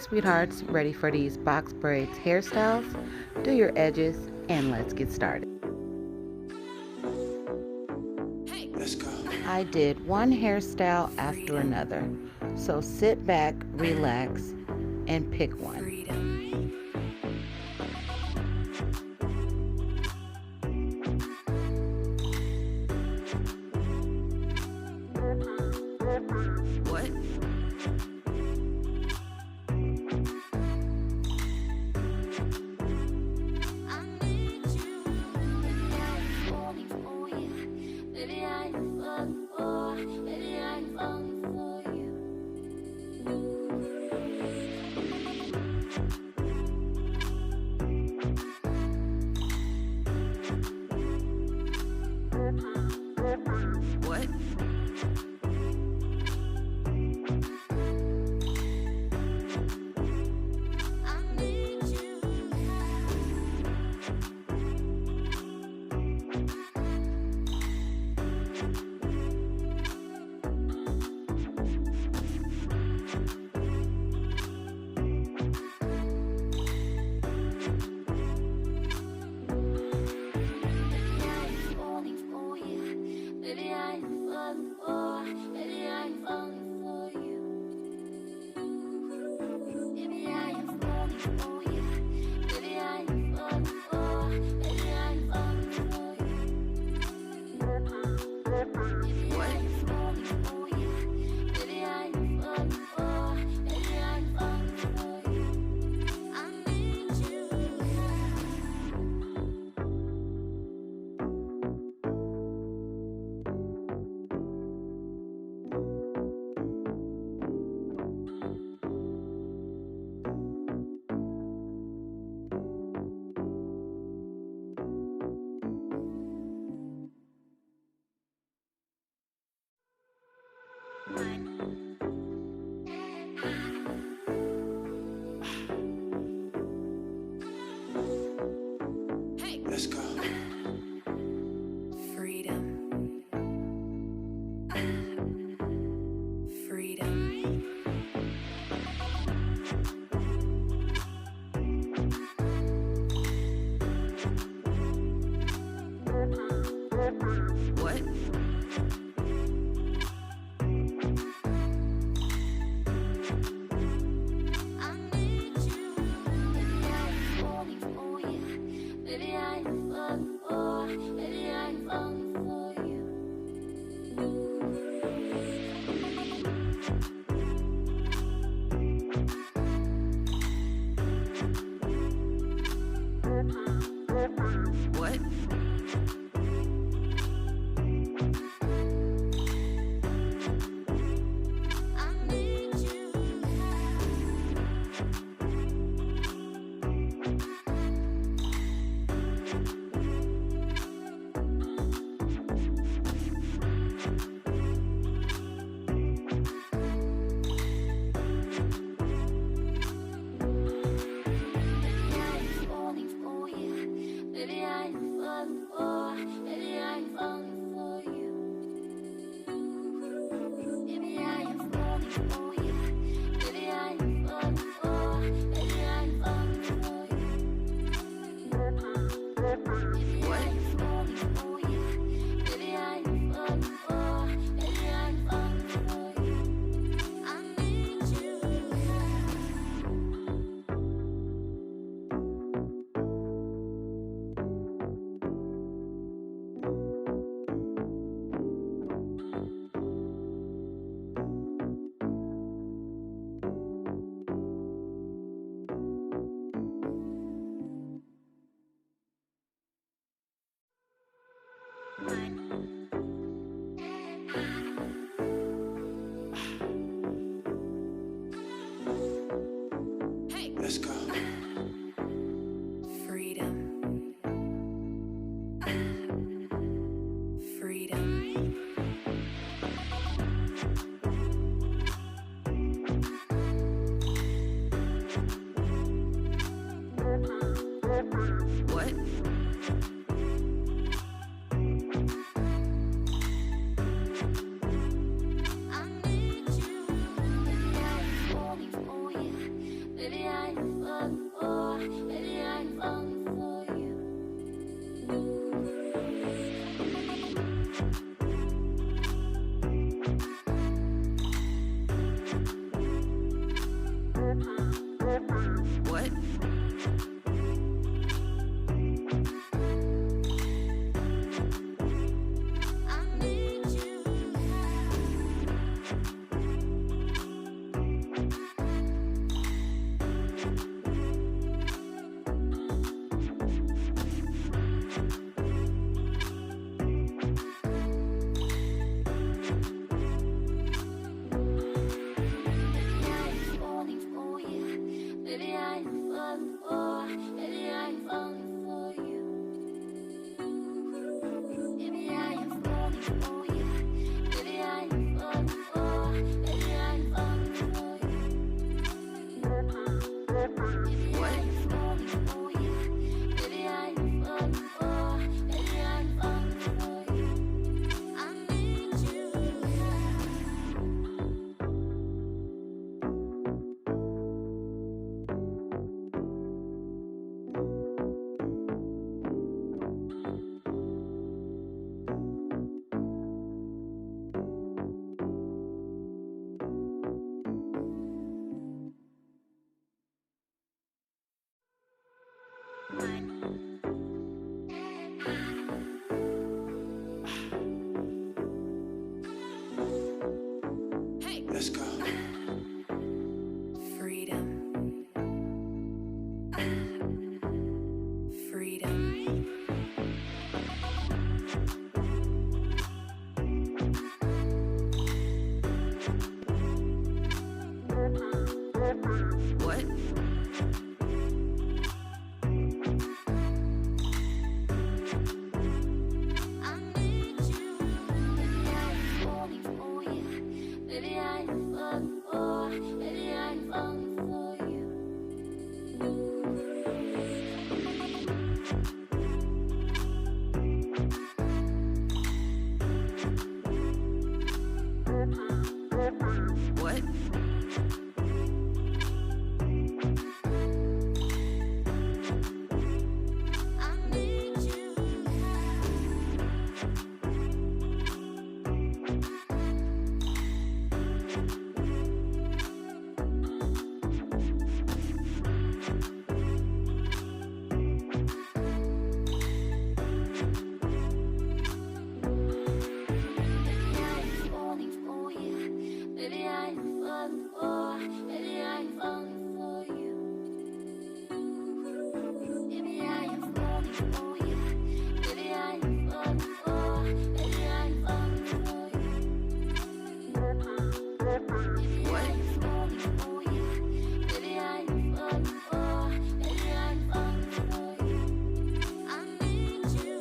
sweethearts, ready for these box braids hairstyles? Do your edges and let's get started. Let's go. I did one hairstyle after another, so sit back, relax, and pick one. What? What? Let's go. Freedom. Freedom. What? What? Let's go. Freedom. Freedom. What? Hey, let's go. Freedom. Freedom. What? I need you. Baby, I'm falling for you. Baby, I'm falling for. Baby, I'm falling for you. What? I need you. Baby, I'm falling for you. Baby, I'm falling for. Baby, I'm falling for you. Baby, I am falling for you. Baby, I am falling for. Baby, I am falling for you. Baby, I am falling for you. Baby, I am falling for. Baby, I am falling for you. I need you.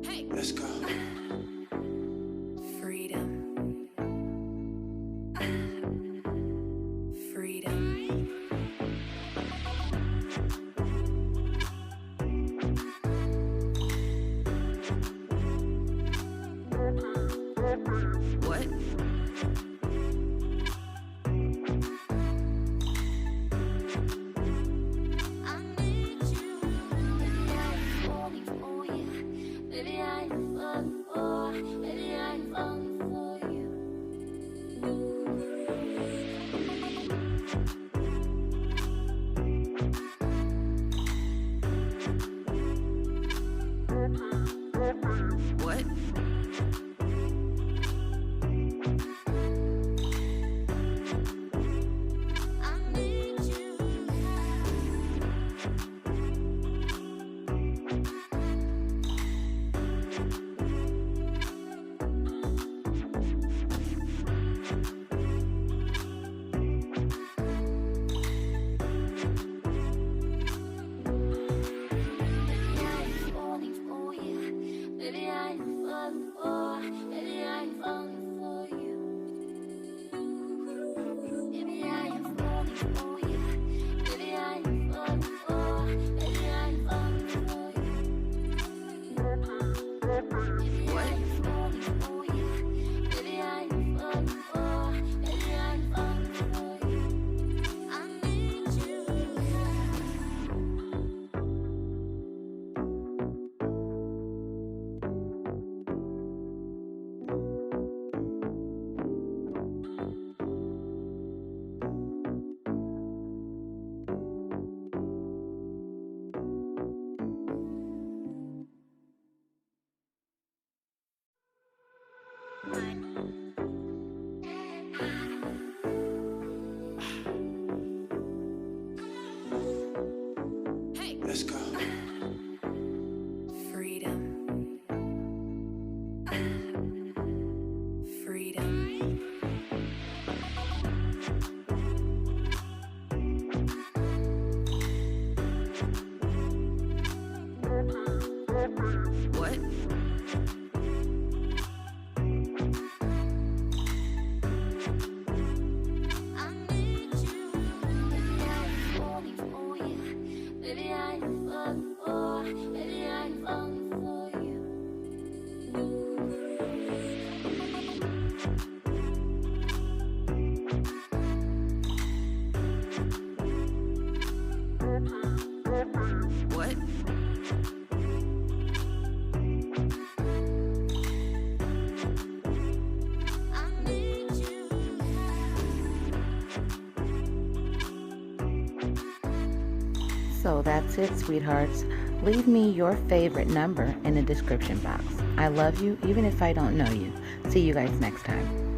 Hey, let's go. Freedom. Freedom. What? I need you. Baby, I'm falling for you. Baby, I'm falling for. Baby, I'm falling for you. What? I need you. Baby, I'm falling for you. Baby, I'm falling for. Baby, I'm falling for you. Baby, I am falling for you. Baby, I am falling for. Baby, I am falling for you. Baby, I am falling for you. Baby, I am falling for. Baby, I am falling for you. I need you. Hey, let's go. Freedom. Freedom. What? I need you. Baby, I'm falling for you. Baby, I'm So that's it, sweethearts. Leave me your favorite number in the description box. I love you even if I don't know you. See you guys next time.